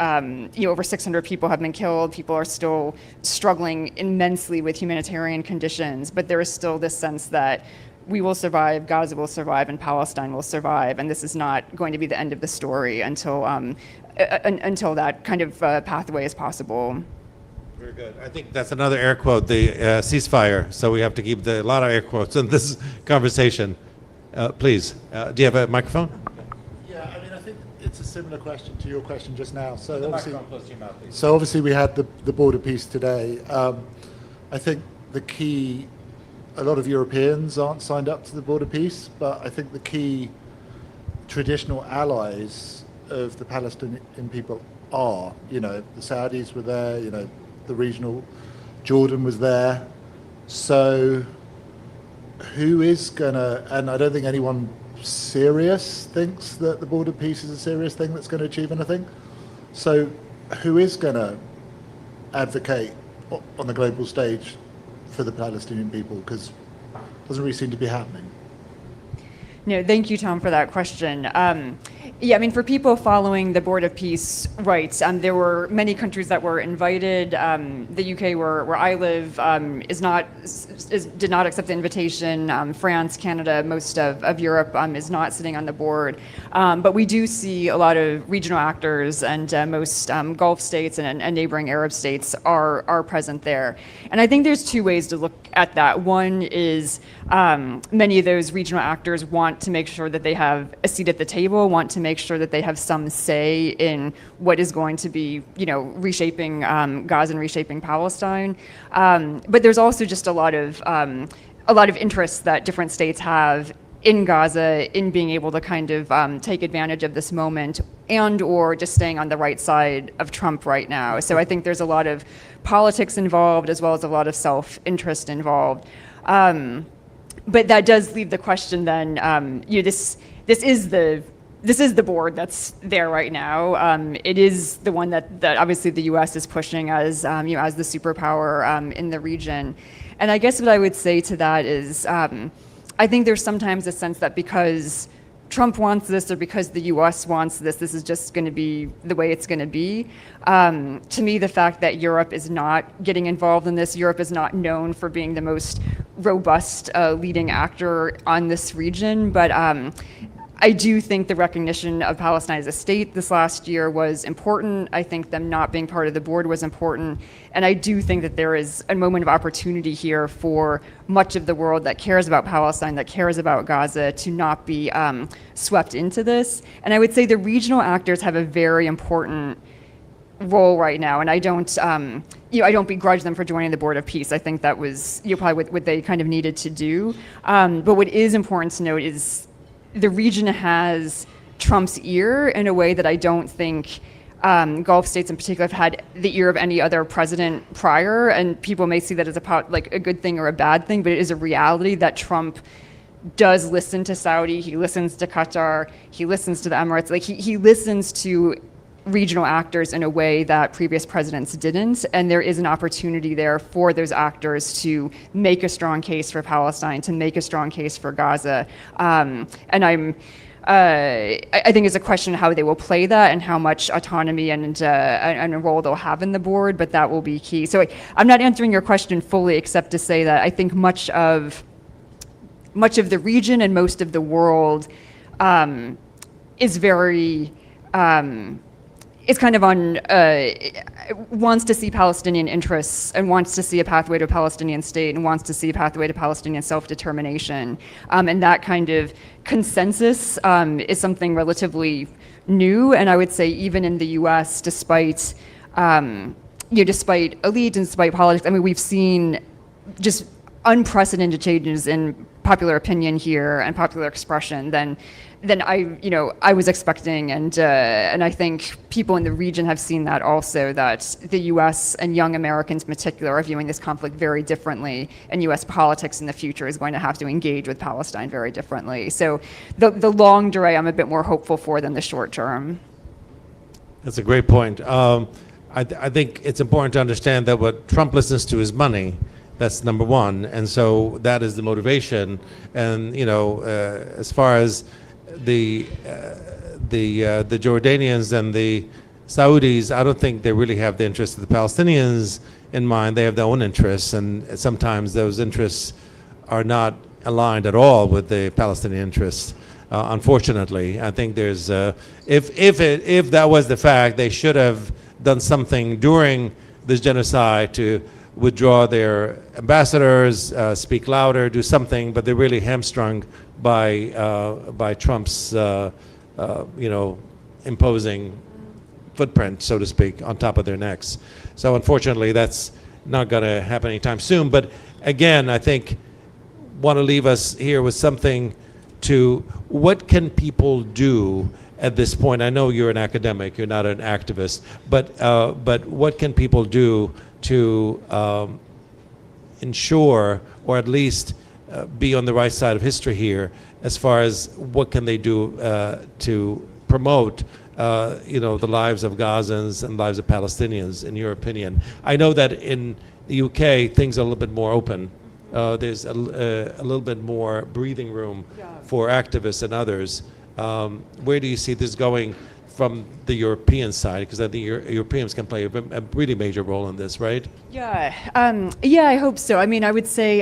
over 600 people have been killed. People are still struggling immensely with humanitarian conditions, but there is still this sense that we will survive, Gaza will survive, and Palestine will survive, and this is not going to be the end of the story until that kind of pathway is possible. Very good. I think that's another air quote, the ceasefire. So we have to keep a lot of air quotes in this conversation. Please, do you have a microphone? Yeah, I mean, I think it's a similar question to your question just now. So obviously we had the border peace today. I think the key, a lot of Europeans aren't signed up to the border peace, but I think the key traditional allies of the Palestinian people are. You know, the Saudis were there, you know, the regional, Jordan was there. So who is gonna, and I don't think anyone serious thinks that the border peace is a serious thing that's going to achieve anything. So who is going to advocate on the global stage for the Palestinian people? Because it doesn't really seem to be happening. No, thank you, Tom, for that question. Yeah, I mean, for people following the Board of Peace, right, there were many countries that were invited. The UK, where I live, did not accept the invitation. France, Canada, most of Europe is not sitting on the board. But we do see a lot of regional actors, and most Gulf states and neighboring Arab states are present there. And I think there's two ways to look at that. One is many of those regional actors want to make sure that they have a seat at the table, want to make sure that they have some say in what is going to be, you know, reshaping Gaza and reshaping Palestine. But there's also just a lot of interests that different states have in Gaza in being able to kind of take advantage of this moment and or just staying on the right side of Trump right now. So I think there's a lot of politics involved as well as a lot of self-interest involved. But that does leave the question then, you know, this is the board that's there right now. It is the one that obviously the U.S. is pushing as you know, as the superpower in the region. And I guess what I would say to that is, I think there's sometimes a sense that because Trump wants this or because the U.S. wants this, this is just going to be the way it's going to be. To me, the fact that Europe is not getting involved in this, Europe is not known for being the most robust leading actor on this region, but I do think the recognition of Palestine as a state this last year was important. I think them not being part of the board was important. And I do think that there is a moment of opportunity here for much of the world that cares about Palestine, that cares about Gaza, to not be swept into this. And I would say the regional actors have a very important role right now. And I don't, I don't begrudge them for joining the Board of Peace. I think that was probably what they kind of needed to do. But what is important to note is the region has Trump's ear in a way that I don't think Gulf states in particular have had the ear of any other president prior. And people may see that as a good thing or a bad thing, but it is a reality that Trump does listen to Saudi, he listens to Qatar, he listens to the Emirates. Like he listens to regional actors in a way that previous presidents didn't, and there is an opportunity there for those actors to make a strong case for Palestine, to make a strong case for Gaza, and I think it's a question of how they will play that and how much autonomy and a role they'll have in the board, but that will be key. So I'm not answering your question fully, except to say that I think much of the region and most of the world is very is kind of wants to see Palestinian interests and wants to see a pathway to a Palestinian state and wants to see a pathway to Palestinian self-determination. And that kind of consensus is something relatively new. And I would say even in the US, despite despite elite and despite politics, I mean, we've seen just unprecedented changes in popular opinion here and popular expression than I was expecting, and I think people in the region have seen that also, that the U.S. and young Americans in particular are viewing this conflict very differently, and U.S. politics in the future is going to have to engage with Palestine very differently. So the long durée I'm a bit more hopeful for than the short term. That's a great point. I think it's important to understand that what Trump listens to is money. That's number one, and so that is the motivation. And as far as the Jordanians and the Saudis, I don't think they really have the interests of the Palestinians in mind. They have their own interests, and sometimes those interests are not aligned at all with the Palestinian interests. Unfortunately, I think there's if that was the fact, they should have done something during this genocide to withdraw their ambassadors, speak louder, do something, but they're really hamstrung by Trump's imposing footprint, so to speak, on top of their necks. So unfortunately, that's not going to happen anytime soon. But again, I think want to leave us here with something to what can people do at this point? I know you're an academic, you're not an activist, but what can people do to ensure, or at least be on the right side of history here, as far as what can they do to promote the lives of Gazans and lives of Palestinians, in your opinion? I know that in the UK, things are a little bit more open. There's a little bit more breathing room for activists and others. Where do you see this going from the European side? Because I think Europeans can play a really major role in this, right? Yeah, I hope so. I mean, I would say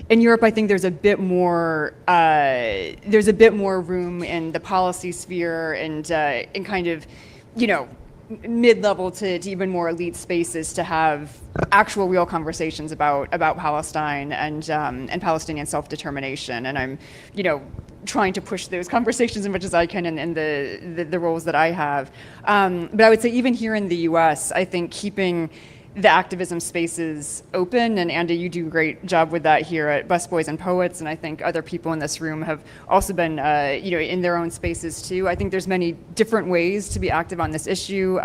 in Europe, I think there's a bit more room in the policy sphere and in kind of, mid-level to even more elite spaces to have actual real conversations about Palestine and Palestinian self-determination. And I'm, trying to push those conversations as much as I can in the roles that I have. But I would say even here in the US, I think keeping the activism spaces open, and Andy, you do a great job with that here at Busboys and Poets, and I think other people in this room have also been, in their own spaces too. I think there's many different ways to be active on this issue.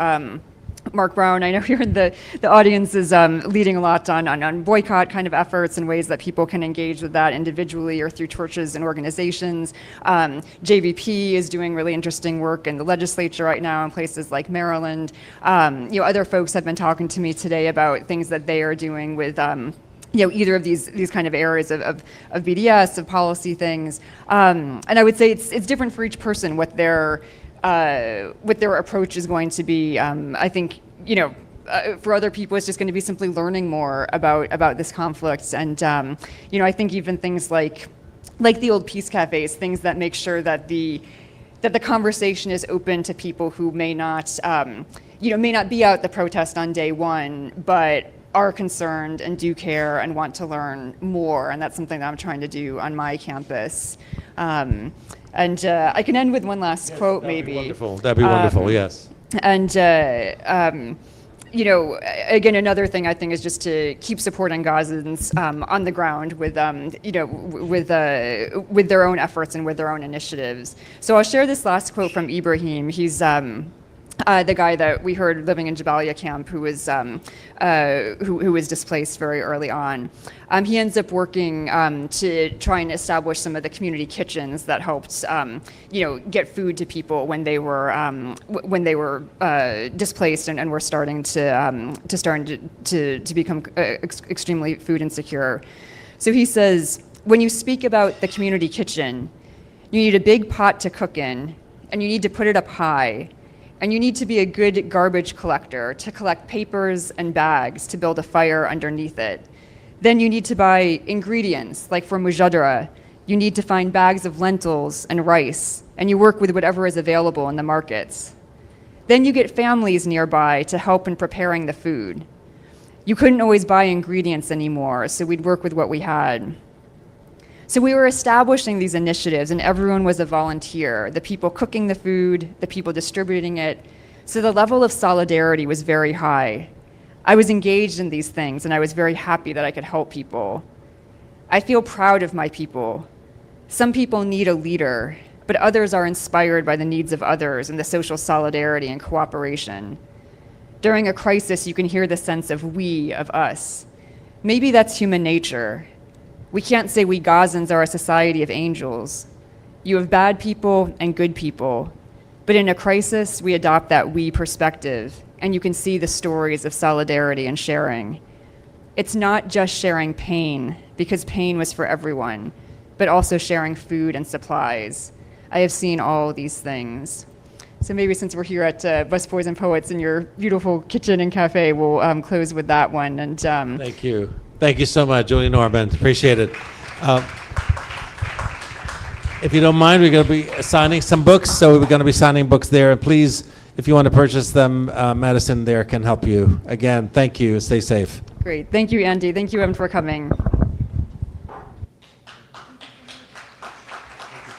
Mark Brown, I know here in the audience is leading a lot on boycott kind of efforts and ways that people can engage with that individually or through churches and organizations. JVP is doing really interesting work in the legislature right now in places like Maryland. Other folks have been talking to me today about things that they are doing with either of these kind of areas of BDS, of policy things. And I would say it's different for each person what their approach is going to be. I think, for other people, it's just going to be simply learning more about this conflict. And, I think even things like the old peace cafes, things that make sure that the conversation is open to people who may not be out at the protest on day one, but are concerned and do care and want to learn more. And that's something that I'm trying to do on my campus. And I can end with one last quote, maybe. Wonderful. That'd be wonderful. Yes. And again, another thing I think is just to keep supporting Gazans on the ground with their own efforts and with their own initiatives. So I'll share this last quote from Ibrahim. He's the guy that we heard living in Jabalia camp who was displaced very early on. He ends up working to try and establish some of the community kitchens that helped get food to people when they were displaced and were starting to become extremely food insecure. So he says, when you speak about the community kitchen, you need a big pot to cook in, and you need to put it up high. And you need to be a good garbage collector to collect papers and bags to build a fire underneath it. Then you need to buy ingredients, like for mujadara. You need to find bags of lentils and rice, and you work with whatever is available in the markets. Then you get families nearby to help in preparing the food. You couldn't always buy ingredients anymore, so we'd work with what we had. So we were establishing these initiatives, and everyone was a volunteer, the people cooking the food, the people distributing it. So the level of solidarity was very high. I was engaged in these things, and I was very happy that I could help people. I feel proud of my people. Some people need a leader, but others are inspired by the needs of others and the social solidarity and cooperation. During a crisis, you can hear the sense of we, of us. Maybe that's human nature. We can't say we Gazans are a society of angels. You have bad people and good people. But in a crisis, we adopt that we perspective, and you can see the stories of solidarity and sharing. It's not just sharing pain, because pain was for everyone, but also sharing food and supplies. I have seen all these things. So maybe since we're here at Busboys and Poets in your beautiful kitchen and cafe, we'll close with that one. And thank you. Thank you so much, Julie Norman. Appreciate it. If you don't mind, we're going to be signing some books. So we're going to be signing books there. And please, if you want to purchase them, Madison there can help you. Again, thank you. Stay safe. Great. Thank you, Andy. Thank you, Evan, for coming.